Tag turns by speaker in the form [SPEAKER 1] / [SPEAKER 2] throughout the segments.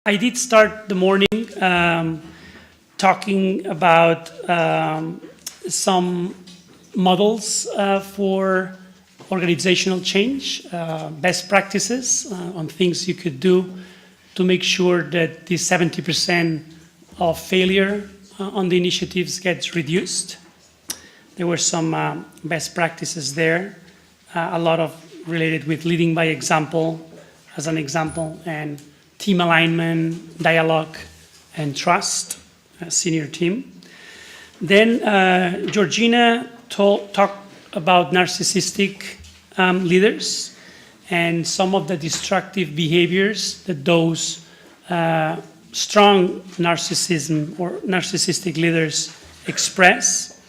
[SPEAKER 1] I did start the morning talking about some models for organizational change, best practices on things you could do to make sure that the 70% of failure on the initiatives gets reduced. There were some best practices there, a lot of related with leading by example, as an example, and team alignment, dialogue, and trust, senior team. Then Georgina talked about narcissistic leaders and some of the destructive behaviors that those strong narcissism or narcissistic leaders express.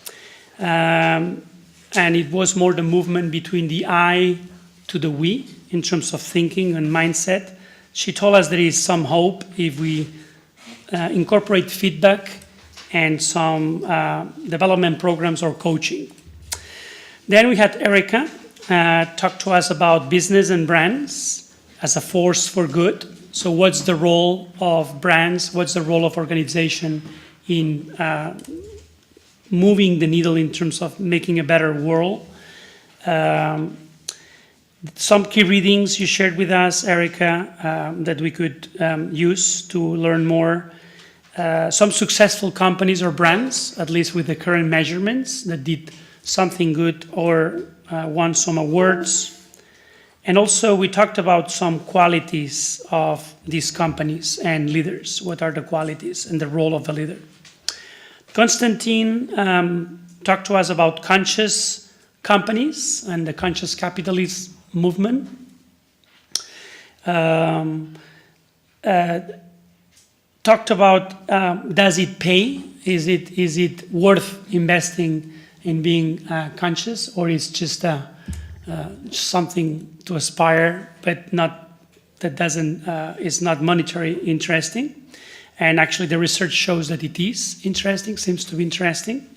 [SPEAKER 1] And it was more the movement between the I to the we in terms of thinking and mindset. She told us there is some hope if we incorporate feedback and some development programs or coaching. Then we had Erica talk to us about business and brands as a force for good. So what's the role of brands? What's the role of organization in moving the needle in terms of making a better world? Some key readings you shared with us, Erica, that we could use to learn more. Some successful companies or brands, at least with the current measurements, that did something good or won some awards. And also we talked about some qualities of these companies and leaders. What are the qualities and the role of the leader? Konstantin talked to us about conscious companies and the conscious capitalist movement. Talked about does it pay? Is it worth investing in being conscious, or is just something to aspire, but not that doesn't is not monetary interesting? And actually, the research shows that it is interesting. Seems to be interesting.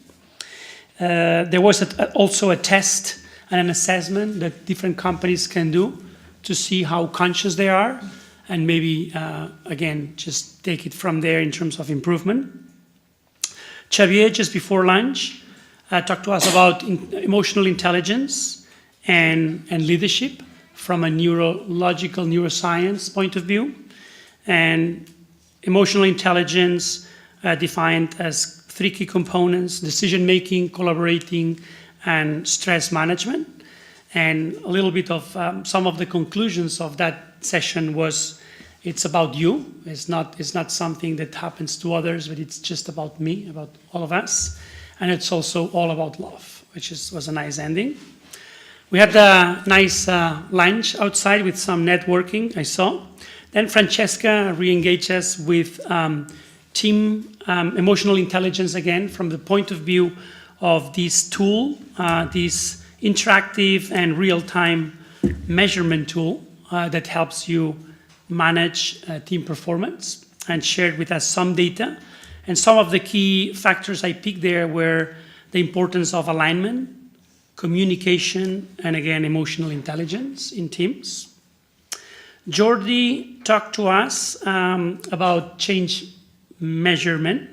[SPEAKER 1] There was also a test and an assessment that different companies can do to see how conscious they are, and maybe, again, just take it from there in terms of improvement. Xavier, just before lunch, talked to us about emotional intelligence and leadership from a neuroscience point of view. And emotional intelligence defined as 3 key components: decision-making, collaborating, and stress management. And a little bit of some of the conclusions of that session was it's about you. It's not something that happens to others, but it's just about me, about all of us. And it's also all about love, which was a nice ending. We had a nice lunch outside with some networking, I saw. Then Francesca re-engaged us with team emotional intelligence again from the point of view of this tool, this interactive and real-time measurement tool that helps you manage team performance, and shared with us some data. And some of the key factors I picked there were the importance of alignment, communication, and again, emotional intelligence in teams. Jordi talked to us about change measurement.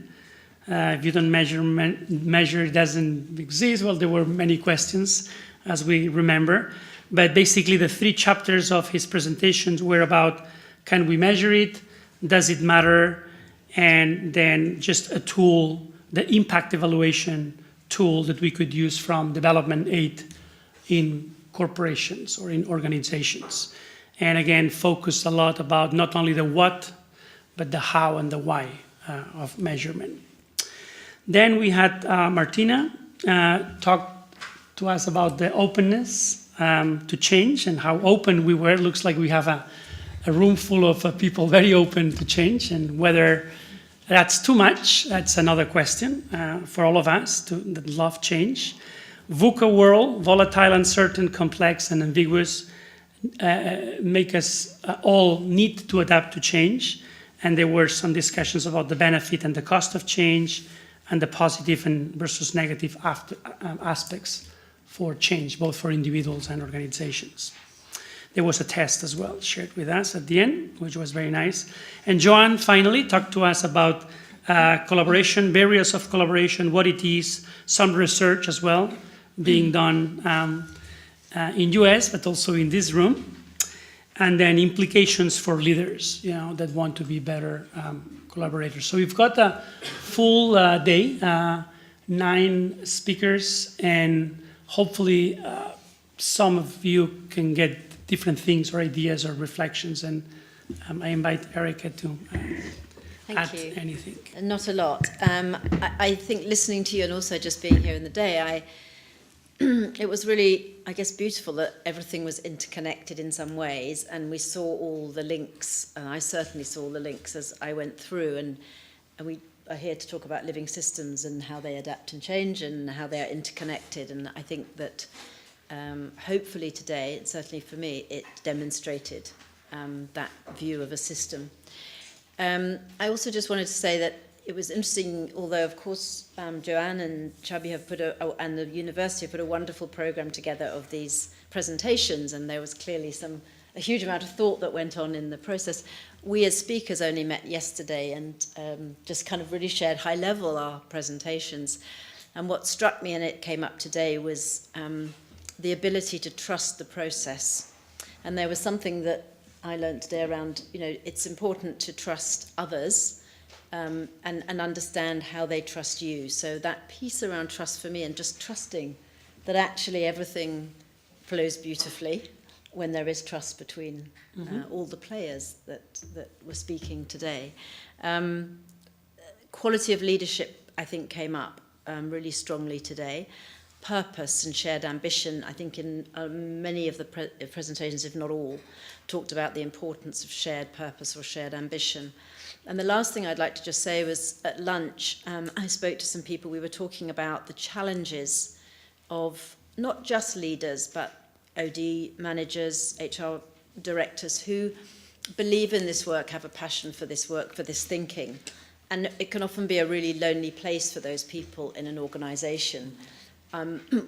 [SPEAKER 1] If you don't measure, it doesn't exist. Well, there were many questions, as we remember. But basically, the 3 chapters of his presentations were about, can we measure it? Does it matter? And then just a tool, the impact evaluation tool that we could use from development aid in corporations or in organizations. And again, focus a lot about not only the what, but the how and the why of measurement. Then we had Martina talk to us about the openness to change and how open we were. It looks like we have a room full of people very open to change, and whether that's too much, that's another question for all of us that love change. VUCA world, volatile, uncertain, complex, and ambiguous, make us all need to adapt to change. And there were some discussions about the benefit and the cost of change, and the positive and versus negative aspects for change, both for individuals and organizations. there was a test as well shared with us at the end, which was very nice. And Joan finally talked to us about collaboration, barriers of collaboration, what it is, some research as well being done in US, but also in this room. And then implications for leaders, that want to be better collaborators. So we've got a full day, 9 speakers, and hopefully some of you can get different things or ideas or reflections. And I invite Erica to add anything.
[SPEAKER 2] Not a lot. I think listening to you and also just being here in the day, it was really, I guess, beautiful that everything was interconnected in some ways, and we saw all the links, and I certainly saw the links as I went through, and we are here to talk about living systems and how they adapt and change and how they are interconnected, and I think that hopefully today, and certainly for me, it demonstrated that view of a system. I also just wanted to say that it was interesting, although of course Joanne and Chubby have and the university have put a wonderful program together of these presentations, and there was clearly a huge amount of thought that went on in the process. We as speakers only met yesterday and just kind of really shared high level our presentations. And what struck me, and it came up today, was the ability to trust the process. And there was something that I learned today around, it's important to trust others, and understand how they trust you. So that piece around trust for me, and just trusting that actually everything flows beautifully when there is trust between all the players that were speaking today. Quality of leadership, I think, came up really strongly today. Purpose and shared ambition, I think in many of the presentations, if not all, talked about the importance of shared purpose or shared ambition. And the last thing I'd like to just say was at lunch, I spoke to some people. We were talking about the challenges of not just leaders, but OD managers, HR directors who believe in this work, have a passion for this work, for this thinking. And it can often be a really lonely place for those people in an organization.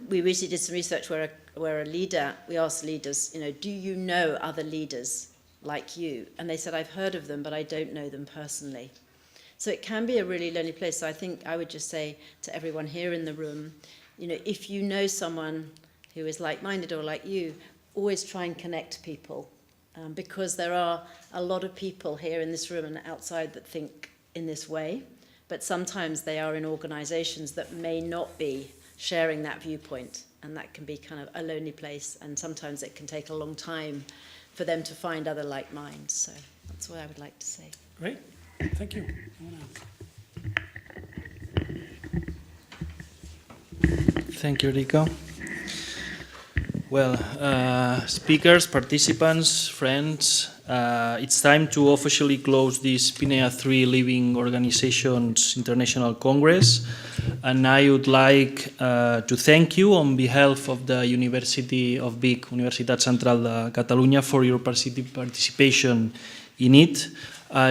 [SPEAKER 2] We recently did some research where a leader, we asked leaders, do you know other leaders like you? And they said, I've heard of them, but I don't know them personally. So it can be a really lonely place. So I think I would just say to everyone here in the room, if you know someone who is like-minded or like you, always try and connect people, because there are a lot of people here in this room and outside that think in this way, but sometimes they are in organizations that may not be sharing that viewpoint, and that can be kind of a lonely place, and sometimes it can take a long time for them to find other like minds. So that's what I would like to say.
[SPEAKER 1] Great, thank you.
[SPEAKER 3] Thank you, Rico. Well, speakers, participants, friends, it's time to officially close this Pinea3 Living Organizations International Congress, and I would like to thank you on behalf of the University of Vic, Universitat Central de Catalunya, for your participation in it.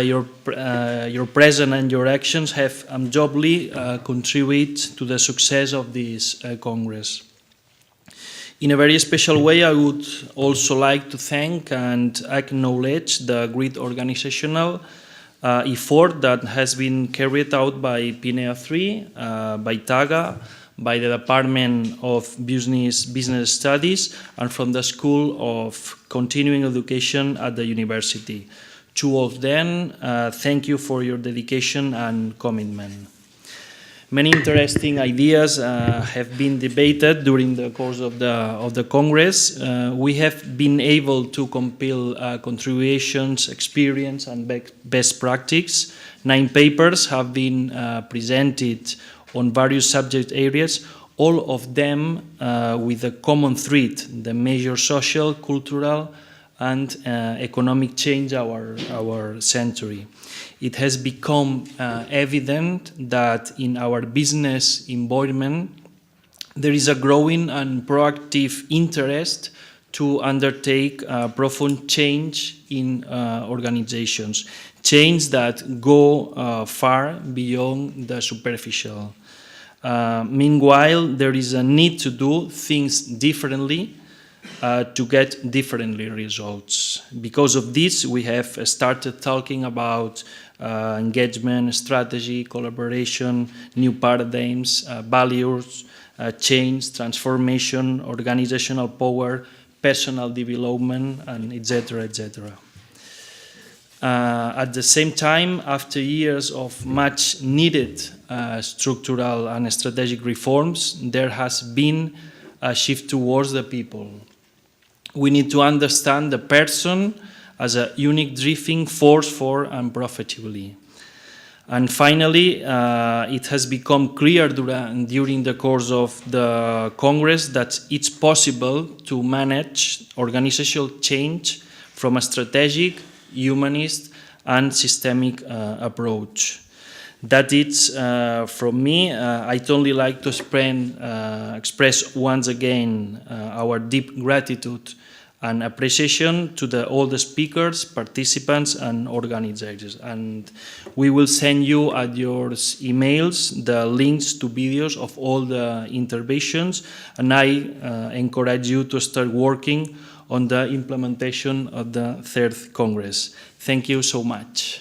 [SPEAKER 3] Your presence and your actions have undoubtedly contributed to the success of this Congress. In a very special way, I would also like to thank and acknowledge the great organizational effort that has been carried out by Pinea3, by TAGA, by the Department of Business Studies, and from the School of Continuing Education at the university. To all of them, thank you for your dedication and commitment. Many interesting ideas have been debated during the course of the Congress. We have been able to compile contributions, experience, and best practice. 9 papers have been presented on various subject areas, all of them with a common thread: the major social, cultural, and economic change our century. It has become evident that in our business environment there is a growing and proactive interest to undertake profound change in organizations, change that go far beyond the superficial. Meanwhile, there is a need to do things differently, to get differently results. Because of this, we have started talking about engagement, strategy, collaboration, new paradigms, values, change, transformation, organizational power, personal development, and etc., etc. At the same time, after years of much needed structural and strategic reforms, there has been a shift towards the people. We need to understand the person as a unique driving force for and profitably. And finally, it has become clear during the course of the Congress that it's possible to manage organizational change from a strategic, humanist, and systemic approach. That it's, from me, I'd only like to express once again our deep gratitude and appreciation to all the speakers, participants, and organizers. And we will send you at your emails the links to videos of all the interventions, and I encourage you to start working on the implementation of the third Congress. Thank you so much.